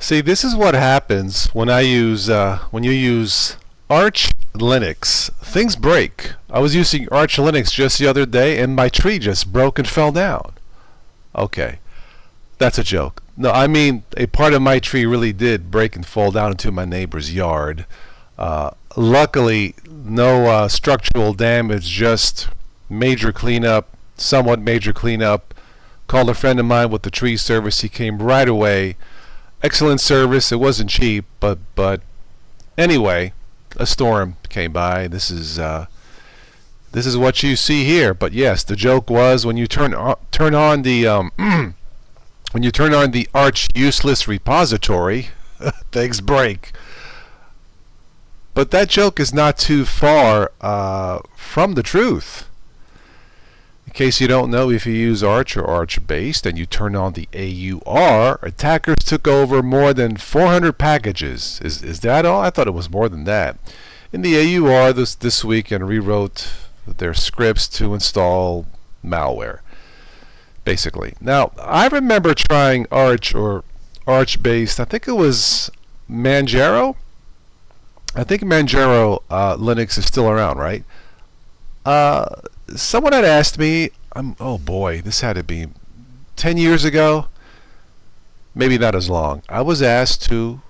See, this is what happens when you use Arch Linux. Things break. I was using Arch Linux just the other day, and my tree just broke and fell down. Okay, that's a joke. No, I mean a part of my tree really did break and fall down into my neighbor's yard. Luckily, no structural damage, just major cleanup, somewhat major cleanup. Called a friend of mine with the tree service. He came right away. Excellent service. It wasn't cheap, but anyway, a storm came by. This is what you see here. But yes, the joke was when you turn on the when you turn on the Arch useless repository, things break. But that joke is not too far from the truth. In case you don't know, if you use Arch or Arch-based and you turn on the AUR, attackers took over more than 400 packages. Is that all? I thought it was more than that. In the AUR this week and rewrote their scripts to install malware, basically. Now, I remember trying Arch or Arch-based. I think it was Manjaro. I think Manjaro Linux is still around, right? Someone had asked me, oh boy, this had to be 10 years ago, maybe not as long. I was asked to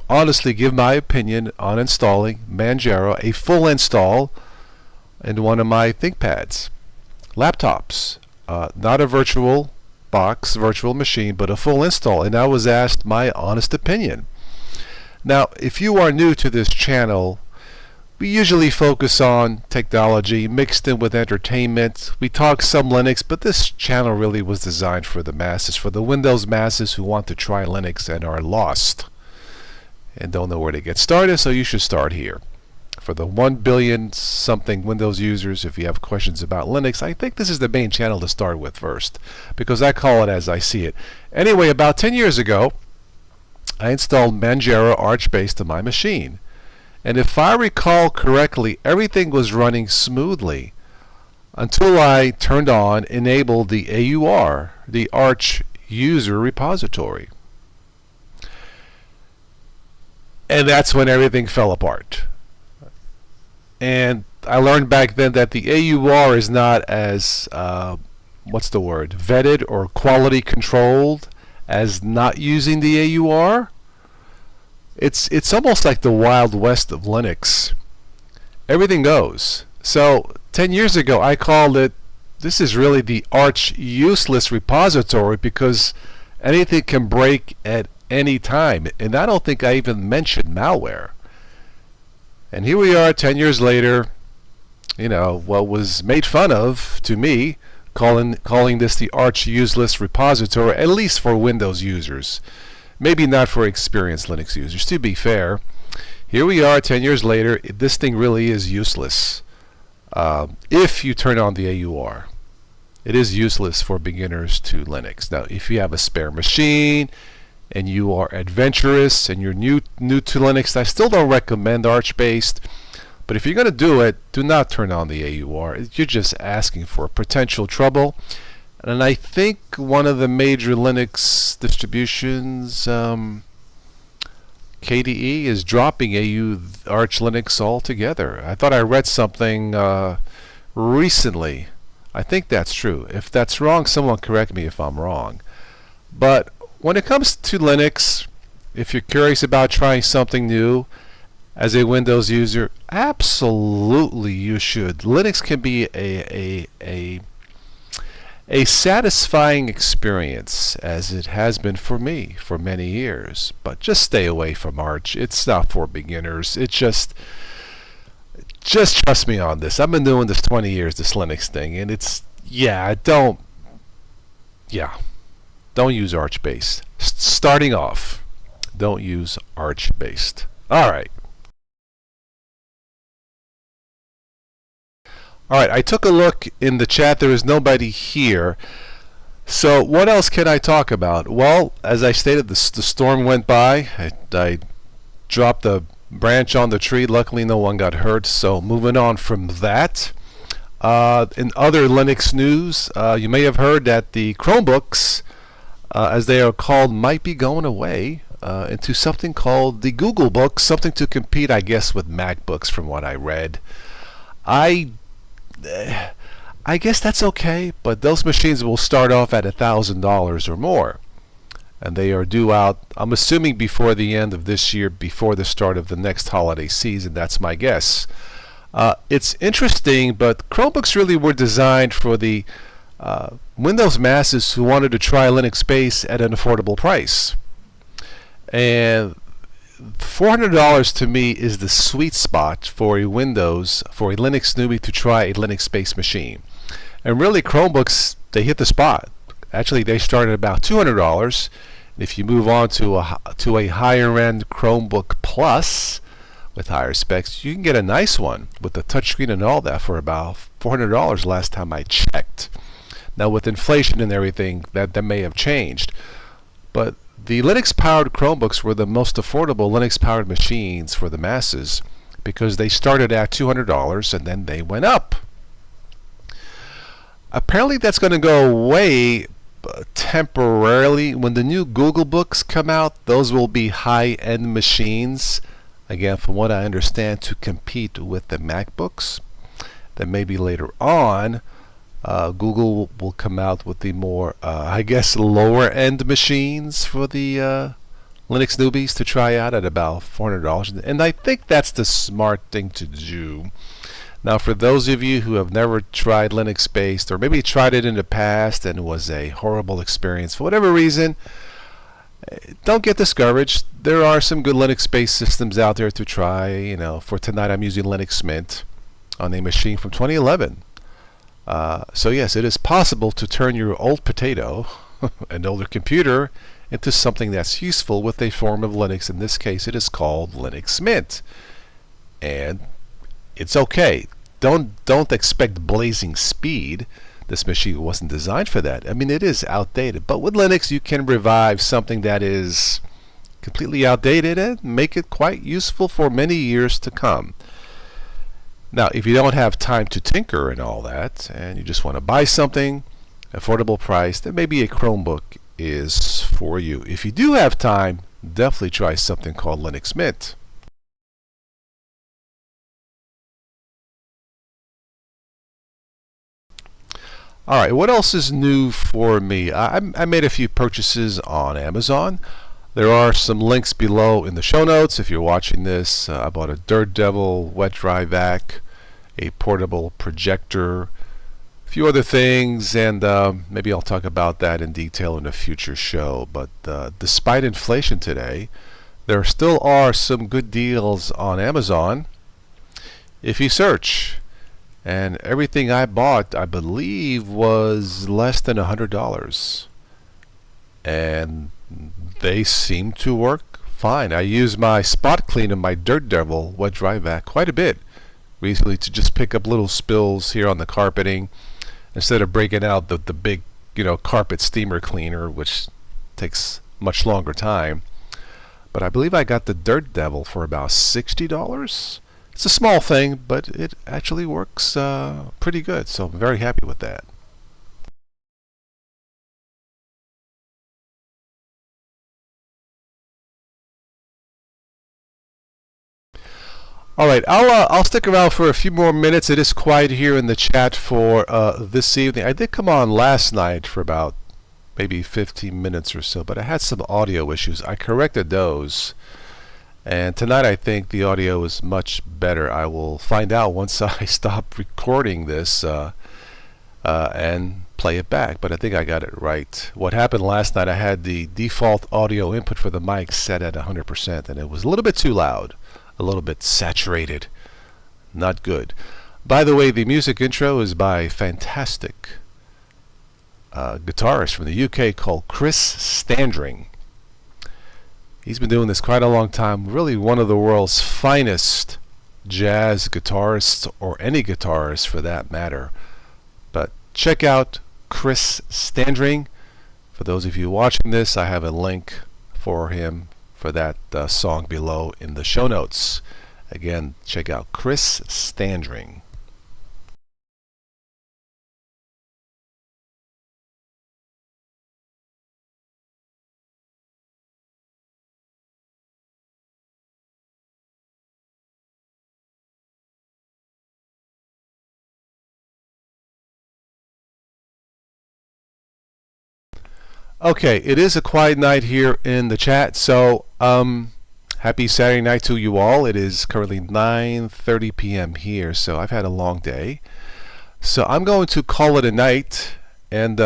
honestly give my opinion on installing Manjaro, a full install, in one of my ThinkPads, laptops, not a virtual box, virtual machine, but a full install, and I was asked my honest opinion. Now, if you are new to this channel, we usually focus on technology mixed in with entertainment. We talk some Linux, but this channel really was designed for the masses, for the Windows masses who want to try Linux and are lost and don't know where to get started, so you should start here. For the 1 billion something Windows users, if you have questions about Linux, I think this is the main channel to start with first, because I call it as I see it. Anyway, about 10 years ago, I installed Manjaro Arch-based on my machine. And if I recall correctly, everything was running smoothly until I enabled the AUR, the Arch user repository. And that's when everything fell apart. And I learned back then that the AUR is not as, vetted or quality controlled as not using the AUR. It's almost like the Wild West of Linux. Everything goes. So 10 years ago I called it this is really the arch useless repository because anything can break at any time. And I don't think I even mentioned malware. And here we are 10 years later, what was made fun of to me, calling this the arch useless repository, at least for Windows users. Maybe not for experienced Linux users. To be fair, here we are 10 years later. This thing really is useless if you turn on the AUR. It is useless for beginners to Linux. Now, if you have a spare machine and you are adventurous and you're new to Linux, I still don't recommend Arch-based. But if you're going to do it, do not turn on the AUR. You're just asking for potential trouble. And I think one of the major Linux distributions, KDE, is dropping Arch Linux altogether. I thought I read something recently. I think that's true. If that's wrong, someone correct me if I'm wrong. But when it comes to Linux, if you're curious about trying something new as a Windows user, absolutely you should. Linux can be a satisfying experience, as it has been for me for many years. But just stay away from Arch. It's not for beginners. Just trust me on this. I've been doing this 20 years, this Linux thing, and don't use Arch-based. Starting off, don't use Arch-based. All right. I took a look in the chat. There is nobody here. So what else can I talk about? Well, as I stated, the storm went by. I dropped a branch on the tree. Luckily, no one got hurt. So moving on from that. In other Linux news, you may have heard that the Chromebooks, as they are called, might be going away into something called the Google Books, something to compete, I guess, with MacBooks from what I read. I guess that's okay, but those machines will start off at $1,000 or more. And they are due out, I'm assuming, before the end of this year, before the start of the next holiday season. That's my guess. It's interesting, but Chromebooks really were designed for the Windows masses who wanted to try Linux base at an affordable price. And $400 to me is the sweet spot for a Linux newbie to try a Linux-based machine. And really, Chromebooks, they hit the spot. Actually, they start at about $200. And if you move on to a higher-end Chromebook Plus with higher specs, you can get a nice one with the touchscreen and all that for about $400 last time I checked. Now, with inflation and everything, that may have changed. But the Linux-powered Chromebooks were the most affordable Linux-powered machines for the masses because they started at $200 and then they went up. Apparently that's going to go away temporarily. When the new Google Books come out, those will be high-end machines, again, from what I understand, to compete with the MacBooks. Then maybe later on, Google will come out with the more, I guess, lower-end machines for the Linux newbies to try out at about $400. And I think that's the smart thing to do. Now, for those of you who have never tried Linux-based, or maybe tried it in the past and it was a horrible experience for whatever reason, don't get discouraged. There are some good Linux-based systems out there to try. For tonight, I'm using Linux Mint on a machine from 2011. So yes, it is possible to turn your old potato, an older computer, into something that's useful with a form of Linux. In this case, it is called Linux Mint. And it's okay. Don't expect blazing speed. This machine wasn't designed for that. I mean, it is outdated. But with Linux, you can revive something that is completely outdated and make it quite useful for many years to come. Now, if you don't have time to tinker and all that, and you just want to buy something, affordable price, then maybe a Chromebook is for you. If you do have time, definitely try something called Linux Mint. Alright, what else is new for me? I made a few purchases on Amazon. There are some links below in the show notes if you're watching this. I bought a Dirt Devil wet dry vac, a portable projector, few other things, and maybe I'll talk about that in detail in a future show. But despite inflation today, there still are some good deals on Amazon if you search. And everything I bought, I believe, was less than $100. And they seem to work fine. I use my spot clean and my Dirt Devil wet dry vac quite a bit recently to just pick up little spills here on the carpeting instead of breaking out the big, carpet steamer cleaner, which takes much longer time. But I believe I got the Dirt Devil for about $60. It's a small thing, but it actually works pretty good, so I'm very happy with that. All right, I'll stick around for a few more minutes. It is quiet here in the chat for this evening. I did come on last night for about maybe 15 minutes or so, but I had some audio issues. I corrected those. And tonight I think the audio is much better. I will find out once I stop recording this and play it back. But I think I got it right. What happened last night, I had the default audio input for the mic set at 100%, and it was a little bit too loud, a little bit saturated. Not good. By the way, the music intro is by a fantastic guitarist from the UK called Chris Standring. He's been doing this quite a long time. Really one of the world's finest jazz guitarists, or any guitarist for that matter. But check out Chris Standring. For those of you watching this, I have a link for him for that song below in the show notes. Again, check out Chris Standring. Okay, it is a quiet night here in the chat, so happy Saturday night to you all. It is currently 9:30 p.m. here, so I've had a long day. So I'm going to call it a night and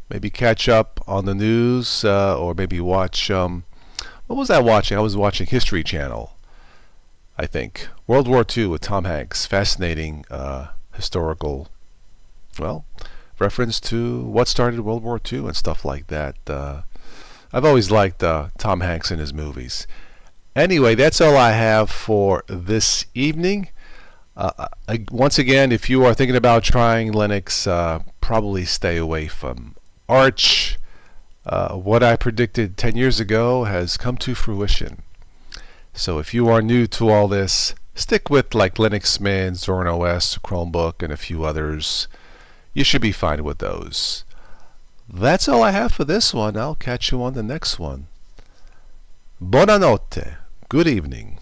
maybe catch up on the news or maybe watch, what was I watching? I was watching History Channel, I think. World War II with Tom Hanks. Fascinating historical, well, reference to what started World War II and stuff like that. I've always liked Tom Hanks in his movies. Anyway, that's all I have for this evening. Once again, if you are thinking about trying Linux, probably stay away from Arch. What I predicted 10 years ago has come to fruition. So if you are new to all this, stick with like Linux Mint, Zorin OS, Chromebook, and a few others. You should be fine with those. That's all I have for this one. I'll catch you on the next one. Buonanotte. Good evening.